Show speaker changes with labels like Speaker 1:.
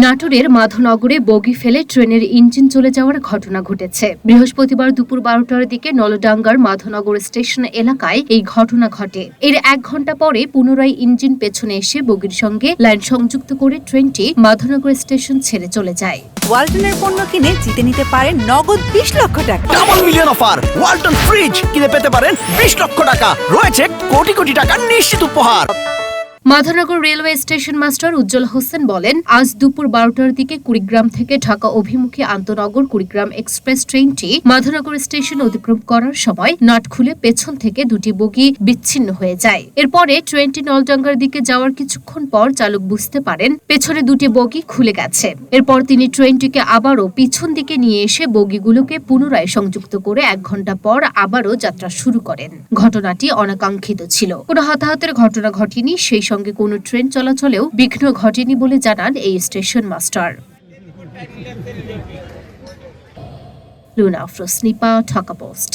Speaker 1: নাটোরের মাধবনগরে বগি ফেলে ট্রেনের ইঞ্জিন চলে যাওয়ার ঘটনা ঘটেছে। বৃহস্পতিবার দুপুর 12টার দিকে নলডাঙ্গার মাধবনগর স্টেশন এলাকায় এই ঘটনা ঘটে। এর 1 ঘন্টা পরে পুনরায় ইঞ্জিন পেছনে এসে বগির সঙ্গে লাইন সংযুক্ত করে ট্রেনটি মাধবনগর স্টেশন ছেড়ে চলে যায়।
Speaker 2: ওয়ালটনের পণ্য কিনে জিতে নিতে পারেন নগদ 20 লক্ষ টাকা।
Speaker 3: Double million offer! Walton fridge কিনে পেতে পারেন 20 লক্ষ টাকা। রয়েছে কোটি কোটি টাকার নিশ্চিত উপহার।
Speaker 1: মাধবনগর রেলওয়ে স্টেশন মাস্টার উজ্জ্বল হোসেন বলেন, আজ দুপুর 12টার দিকে কুড়িগ্রাম থেকে ঢাকা অভিমুখী আন্তনগর কুড়িগ্রাম এক্সপ্রেস ট্রেনটি মাধবনগর স্টেশন অতিক্রম করার সময় নাট খুলে পেছন থেকে দুটি বগি বিচ্ছিন্ন হয়ে যায়। এরপরে ট্রেনটি নলডাঙ্গার দিকে যাওয়ার কিছুক্ষণ পর চালক বুঝতে পারেন পেছনে দুটি বগি খুলে গেছে। এরপর তিনি ট্রেনটিকে আবারও পিছন দিকে নিয়ে এসে বগিগুলোকে পুনরায় সংযুক্ত করে 1 ঘন্টা পর আবারও যাত্রা শুরু করেন। ঘটনাটি অনাকাঙ্ক্ষিত ছিল। কোনো হতাহতের ঘটনা ঘটেনি, সেই সঙ্গে কোনো ট্রেন চলাচলেও বিঘ্ন ঘটেনি বলে জানান এই station master. Luna Afroz Nipa, Dhaka post.